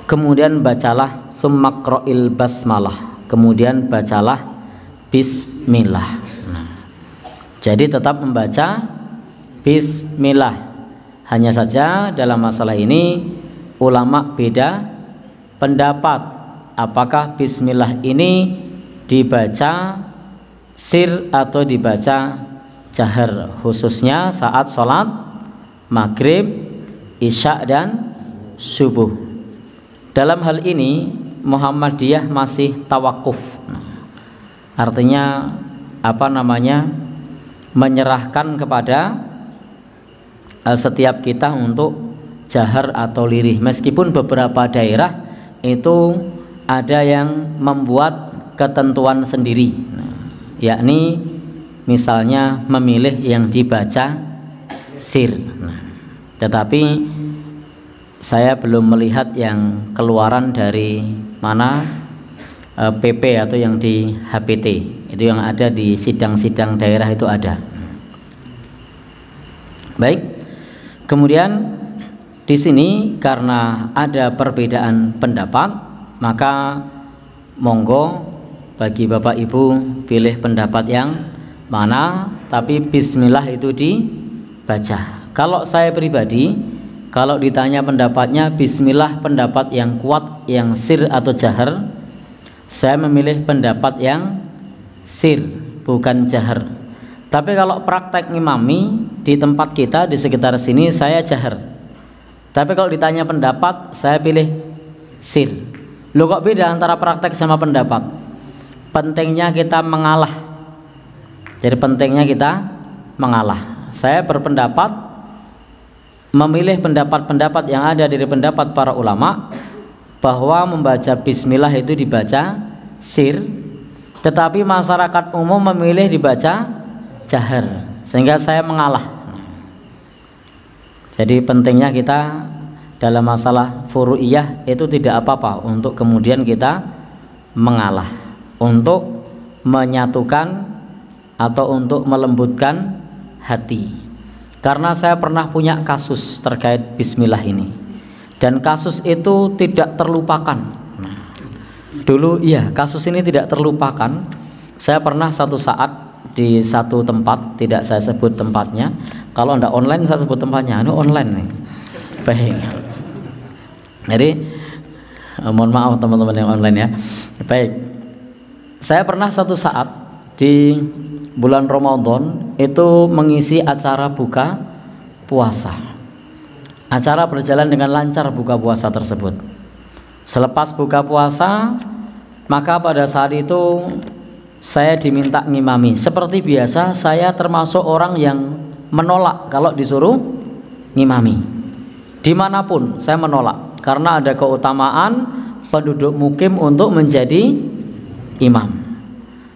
kemudian bacalah summakro'il basmalah, kemudian bacalah bismillah. Nah, jadi tetap membaca bismillah. Hanya saja dalam masalah ini ulama beda pendapat, apakah bismillah ini dibaca sir atau dibaca jahar, khususnya saat sholat maghrib, isya dan subuh. Dalam hal ini Muhammadiyah masih tawakuf, artinya menyerahkan kepada setiap kita untuk jahar atau lirih, meskipun beberapa daerah itu ada yang membuat ketentuan sendiri, yakni misalnya memilih yang dibaca sir. Tetapi saya belum melihat yang keluaran dari mana PP atau yang di HPT, itu yang ada di sidang-sidang daerah itu ada. Baik. Kemudian di sini karena ada perbedaan pendapat, maka monggo bagi Bapak Ibu pilih pendapat yang mana, tapi bismillah itu dibaca. Kalau saya pribadi, kalau ditanya pendapatnya bismillah pendapat yang kuat, yang sir atau jahar, saya memilih pendapat yang sir, bukan jahar. Tapi kalau praktek ngimami di tempat kita di sekitar sini saya jahar. Tapi kalau ditanya pendapat saya pilih sir. Loh, kok beda antara praktek sama pendapat? Pentingnya kita mengalah. Jadi pentingnya kita mengalah. Saya berpendapat memilih pendapat-pendapat yang ada dari pendapat para ulama bahwa membaca bismillah itu dibaca sir, tetapi masyarakat umum memilih dibaca jahar, sehingga saya mengalah. Jadi pentingnya kita dalam masalah furu'iyah itu tidak apa-apa untuk kemudian kita mengalah, untuk menyatukan atau untuk melembutkan hati. Karena saya pernah punya kasus terkait bismillah ini, dan kasus itu tidak terlupakan. Dulu kasus ini tidak terlupakan. Saya pernah satu saat di satu tempat, tidak saya sebut tempatnya. Kalau ndak online saya sebut tempatnya. Ini online nih. Baik. Jadi mohon maaf teman-teman yang online ya. Baik. Saya pernah satu saat di bulan Ramadan itu mengisi acara buka puasa. Acara berjalan dengan lancar buka puasa tersebut. Selepas buka puasa, maka pada saat itu saya diminta ngimami. Seperti biasa saya termasuk orang yang menolak kalau disuruh ngimami. Dimanapun saya menolak, karena ada keutamaan penduduk mukim untuk menjadi imam.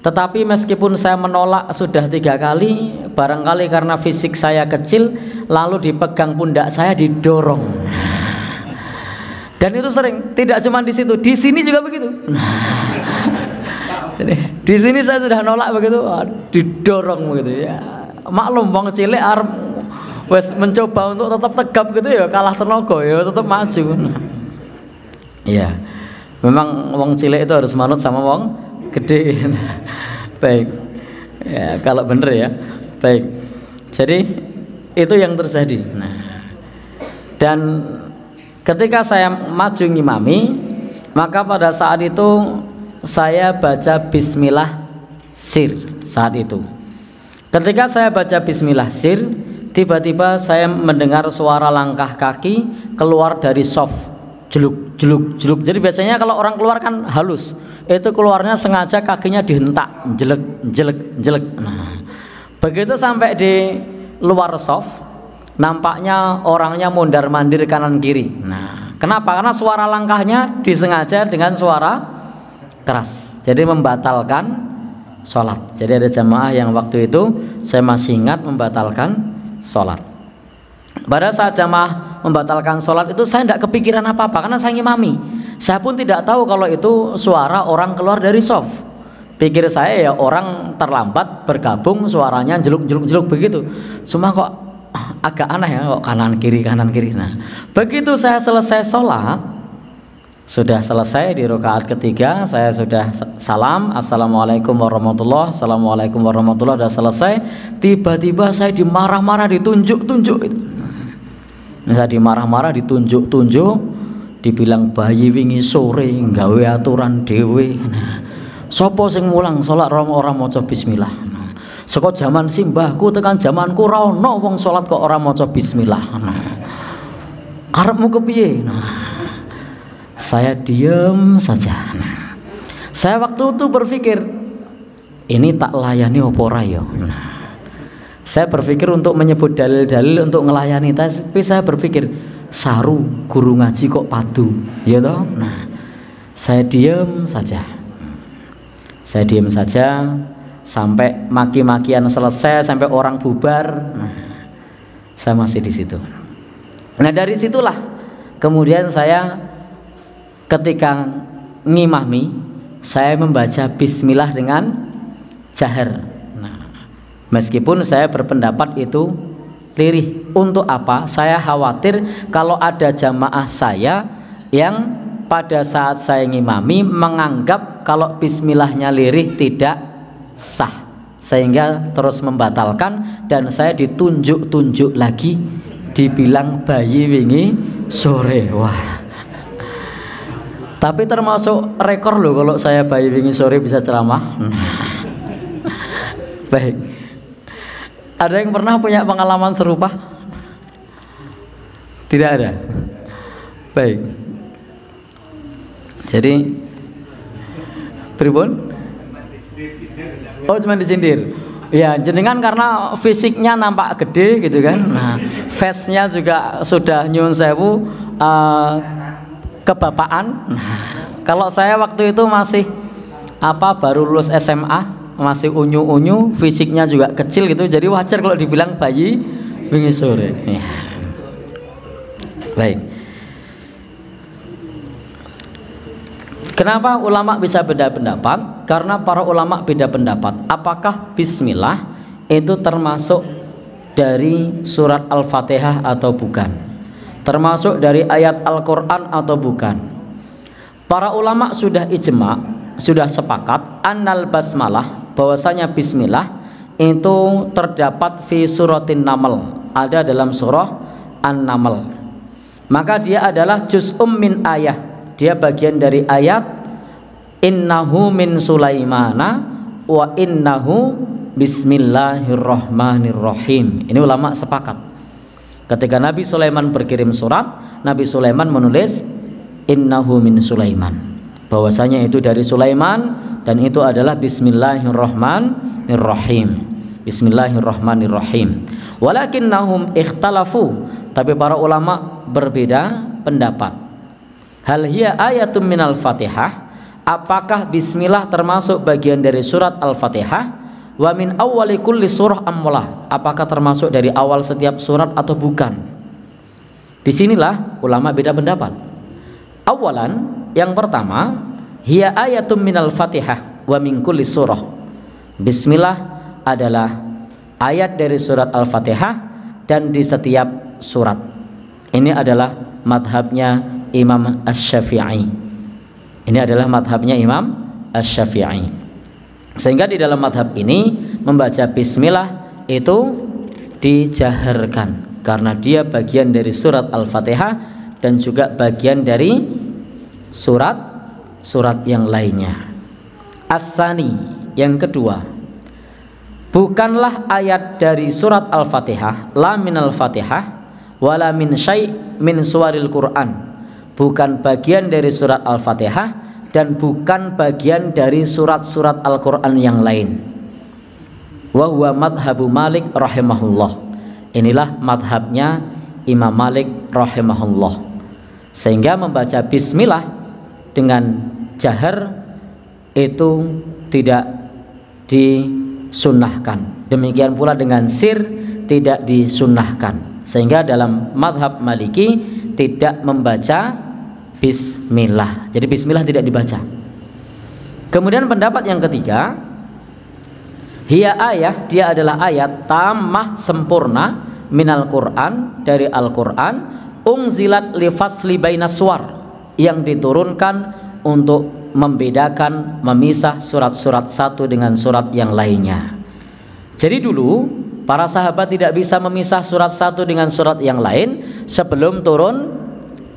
Tetapi meskipun saya menolak sudah 3 kali, barangkali karena fisik saya kecil, lalu dipegang pundak saya, didorong. Dan itu sering, tidak cuma di situ, di sini juga begitu. Di sini saya sudah nolak begitu, didorong begitu ya. Maklum wong cilik arep wes mencoba untuk tetap tegap gitu ya, kalah tenaga ya tetap maju. Iya. Memang wong cilik itu harus manut sama wong gede. Baik. Ya, kalau bener ya. Baik. Jadi itu yang terjadi. Nah. Dan ketika saya maju ngimami, maka pada saat itu saya baca bismillah sir saat itu. Ketika saya baca bismillah sir, tiba-tiba saya mendengar suara langkah kaki keluar dari soft, jeluk jeluk jeluk. Jadi biasanya kalau orang keluar kan halus, itu keluarnya sengaja kakinya dihentak, jelek jelek jelek. Nah, begitu sampai di luar soft, nampaknya orangnya mondar mandir kanan kiri. Nah, kenapa? Karena suara langkahnya disengaja dengan suara keras, jadi membatalkan sholat. Jadi ada jamaah yang waktu itu saya masih ingat membatalkan sholat. Pada saat jamaah membatalkan sholat itu saya tidak kepikiran apa-apa karena saya ngimami. Saya pun tidak tahu kalau itu suara orang keluar dari soft. Pikir saya ya orang terlambat bergabung, suaranya jeluk jeluk jeluk begitu. Cuma kok agak aneh ya, kok kanan kiri kanan kiri. Nah, begitu saya selesai sholat, Sudah selesai di rakaat ketiga, saya sudah salam, assalamualaikum warahmatullah, assalamualaikum warahmatullah, sudah selesai. Tiba-tiba saya dimarah-marah, ditunjuk-tunjuk. Saya dimarah-marah, ditunjuk-tunjuk, dibilang bayi wingi sore nggawe aturan dhewe. Sopo sing mulang salat ora maca bismillah. Saka zaman simbahku tekan zamanku ora ono wong salat kok ora maca bismillah. Karepmu kepiye? Saya diam saja. Saya waktu itu berpikir, ini tak layani apa ora ya? Saya berpikir untuk menyebut dalil-dalil untuk ngelayani, tapi saya berpikir saru guru ngaji kok padu, ya toh? Saya diam saja. Saya diam saja sampai maki-makian selesai, sampai orang bubar. Saya masih di situ. Nah, dari situlah kemudian saya ketika ngimami, saya membaca bismillah dengan jahar. Meskipun saya berpendapat itu lirih. Untuk apa? Saya khawatir kalau ada jamaah saya yang pada saat saya ngimami menganggap kalau bismillahnya lirih tidak sah, sehingga terus membatalkan, dan saya ditunjuk-tunjuk lagi, dibilang bayi wingi sore. Wah, tapi termasuk rekor loh kalau saya bayi wingi sore bisa ceramah. Baik, ada yang pernah punya pengalaman serupa? Tidak ada. Baik, jadi pribun? Oh, cuma disindir. Ya, jenengan karena fisiknya nampak gede gitu kan. Nah, face-nya juga sudah nyun sewu kebapaan. Nah, kalau saya waktu itu masih baru lulus SMA, masih unyu-unyu, fisiknya juga kecil gitu, jadi wajar kalau dibilang bayi wingi sore. Ya. Baik. Kenapa ulama bisa beda pendapat? Karena para ulama beda pendapat. Apakah bismillah itu termasuk dari surat Al-Fatihah atau bukan? Termasuk dari ayat Al-Quran atau bukan? Para ulama sudah ijma, sudah sepakat annal basmalah, bahwasanya bismillah itu terdapat fi suratin Naml, ada dalam surah An-Naml. Maka dia adalah juz'um min ayah, dia bagian dari ayat innahu min Sulaimana wa innahu bismillahirrahmanirrahim. Ini ulama sepakat. Ketika Nabi Sulaiman berkirim surat, Nabi Sulaiman menulis innahu min Sulaiman, bahwasanya itu dari Sulaiman, dan itu adalah bismillahirrahmanirrahim. Bismillahirrahmanirrahim. Walakinnahum ikhtalafu, tapi para ulama berbeda pendapat. Hal hiya ayatum minal Fatihah, apakah bismillah termasuk bagian dari surat Al-Fatihah? Wa min awwali kulli surah amwalah, apakah termasuk dari awal setiap surat atau bukan? Disinilah ulama beda pendapat. Awalan, yang pertama, hiya ayatum minal Fatihah wa min kulli surah. Bismillah adalah ayat dari surat Al-Fatihah dan di setiap surat. Ini adalah madhabnya Imam Asy-Syafi'i. Ini adalah madhabnya Imam Asy-Syafi'i. Sehingga di dalam madhab ini membaca bismillah itu dijaharkan, karena dia bagian dari surat Al-Fatihah dan juga bagian dari surat-surat yang lainnya. As-sani, yang kedua, bukanlah ayat dari surat Al-Fatihah, la minal Fatihah wala min syai' min suwaril Qur'an, bukan bagian dari surat Al-Fatihah dan bukan bagian dari surat-surat Al-Quran yang lain. Wa huwa madhabu Malik rahimahullah. Inilah madhabnya Imam Malik rahimahullah. Sehingga membaca bismillah dengan jahar itu tidak disunnahkan. Demikian pula dengan sir tidak disunnahkan. Sehingga dalam madhab Maliki tidak membaca bismillah. Jadi bismillah tidak dibaca. Kemudian pendapat yang ketiga, hiya ayah, dia adalah ayat tamah sempurna minal Quran, dari Al-Quran, ungzilat li fasli bainas suwar, yang diturunkan untuk membedakan, memisah surat-surat satu dengan surat yang lainnya. Jadi dulu para sahabat tidak bisa memisah surat satu dengan surat yang lain sebelum turun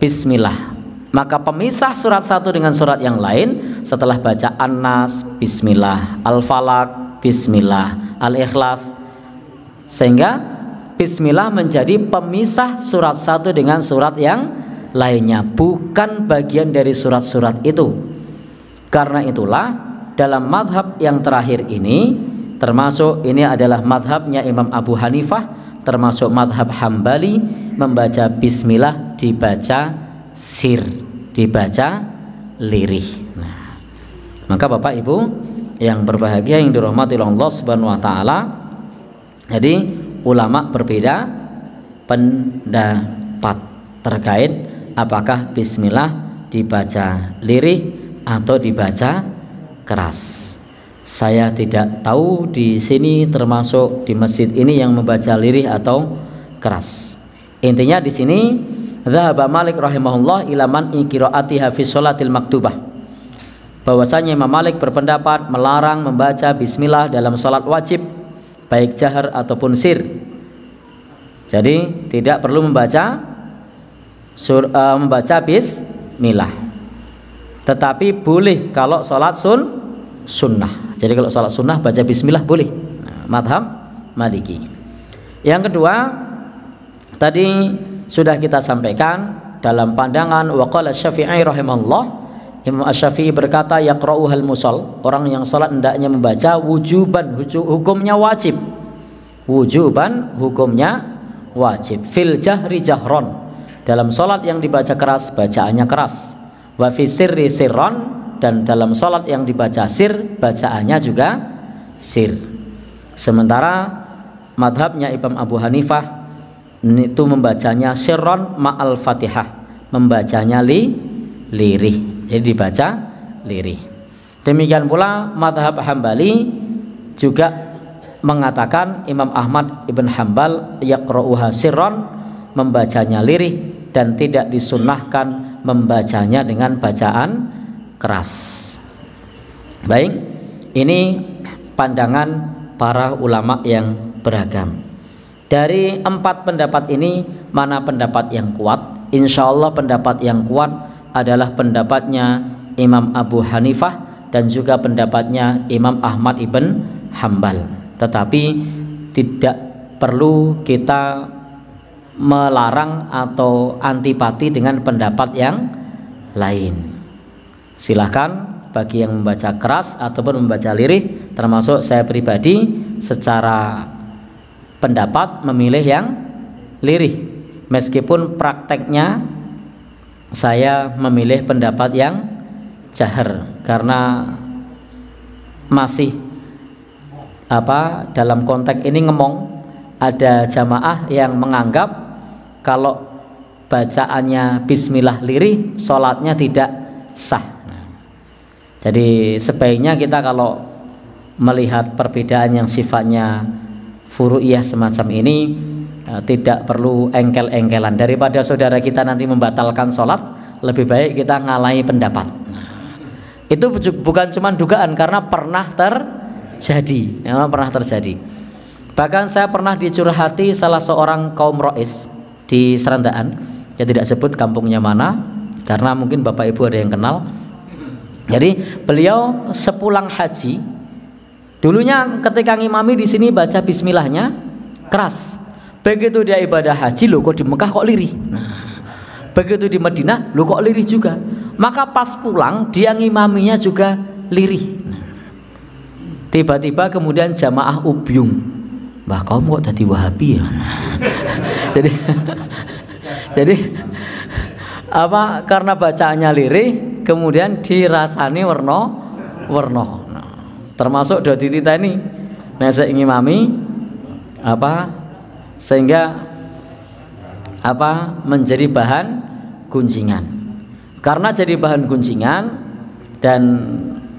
Bismillah. Maka pemisah surat satu dengan surat yang lain setelah baca An-Nas, Bismillah, Al-Falaq, Bismillah, Al-Ikhlas, sehingga Bismillah menjadi pemisah surat satu dengan surat yang lainnya, bukan bagian dari surat-surat itu. Karena itulah dalam madhab yang terakhir ini, termasuk ini adalah madhabnya Imam Abu Hanifah, termasuk madhab Hambali, membaca Bismillah dibaca sir, dibaca lirih. Nah, maka Bapak Ibu yang berbahagia yang dirahmati Allah Subhanahu wa taala, jadi ulama berbeda pendapat terkait apakah Bismillah dibaca lirih atau dibaca keras. Saya tidak tahu di sini termasuk di masjid ini yang membaca lirih atau keras. Intinya di sini Dzahaba Malik rahimahullah ila man qiraatiha fi sholatil maktubah. Bahwasanya Imam Malik berpendapat melarang membaca bismillah dalam salat wajib baik jahar ataupun sir. Jadi tidak perlu membaca bismillah. Tetapi boleh kalau salat sunnah. Jadi kalau salat sunnah baca bismillah boleh. Nah, madhab Maliki. Yang kedua, tadi sudah kita sampaikan dalam pandangan waqala Syafi'i rahimahullah, Imam Asy-Syafi'i berkata yaqra'uhal musall, orang yang salat hendaknya membaca wujuban, hukumnya wajib. Wujuban hukumnya wajib. Fil jahri jahron, dalam salat yang dibaca keras bacaannya keras. Wa fi sirri sirron, dan dalam salat yang dibaca sir bacaannya juga sir. Sementara madhabnya Imam Abu Hanifah itu membacanya sirron ma'al fatihah, membacanya lirih, jadi dibaca lirih. Demikian pula madhab Hambali juga mengatakan Imam Ahmad ibn Hambal yaqra'uha sirron, membacanya lirih dan tidak disunnahkan membacanya dengan bacaan keras. Baik, ini pandangan para ulama yang beragam. Dari 4 pendapat ini, mana pendapat yang kuat? Insya Allah pendapat yang kuat adalah pendapatnya Imam Abu Hanifah dan juga pendapatnya Imam Ahmad ibn Hambal. Tetapi tidak perlu kita melarang atau antipati dengan pendapat yang lain. Silahkan bagi yang membaca keras ataupun membaca lirih, termasuk saya pribadi secara pendapat memilih yang lirih, meskipun prakteknya saya memilih pendapat yang jahar karena masih dalam konteks ini ada jamaah yang menganggap kalau bacaannya bismillah lirih sholatnya tidak sah. Jadi sebaiknya kita kalau melihat perbedaan yang sifatnya furu'iyah semacam ini tidak perlu engkel-engkelan. Daripada saudara kita nanti membatalkan sholat, lebih baik kita ngalahi pendapat. Itu bukan cuma dugaan, karena pernah terjadi. Memang pernah terjadi. Bahkan saya pernah dicurhati salah seorang kaum rois di Serandaan, ya tidak sebut kampungnya mana karena mungkin Bapak Ibu ada yang kenal. Jadi beliau sepulang haji, dulunya ketika ngimami di sini baca bismillahnya keras. Begitu dia ibadah haji, loh kok di Mekah kok lirih. Begitu di Madinah, loh kok lirih juga. Maka pas pulang dia ngimaminya juga lirih. Tiba-tiba kemudian jamaah ubyung, "Mbah, kamu kok tadi Wahabi ya?" jadi karena bacaannya lirih kemudian dirasani werno. Termasuk dadi tita ini nek ngimami sehingga menjadi bahan gunjingan. Karena jadi bahan gunjingan dan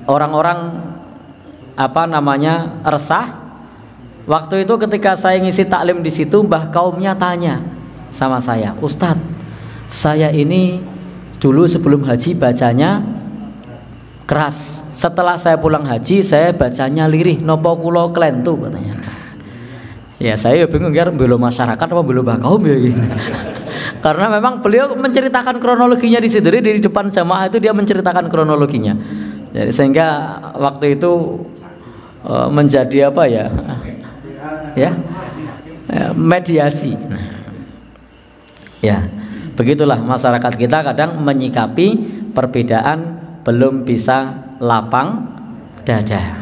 orang-orang resah. Waktu itu ketika saya ngisi taklim di situ, mbah kaumnya tanya sama saya, "Ustadz, saya ini dulu sebelum haji bacanya keras, setelah saya pulang haji saya bacanya lirih, nopo kulo klentu katanya. Ya saya bingung ya, belum masyarakat apa belum kaum ya gitu. Karena memang beliau menceritakan kronologinya di situ, di depan jamaah itu dia menceritakan kronologinya. Jadi sehingga waktu itu menjadi apa ya? Ya, mediasi. Ya, begitulah masyarakat kita kadang menyikapi perbedaan belum bisa lapang dada.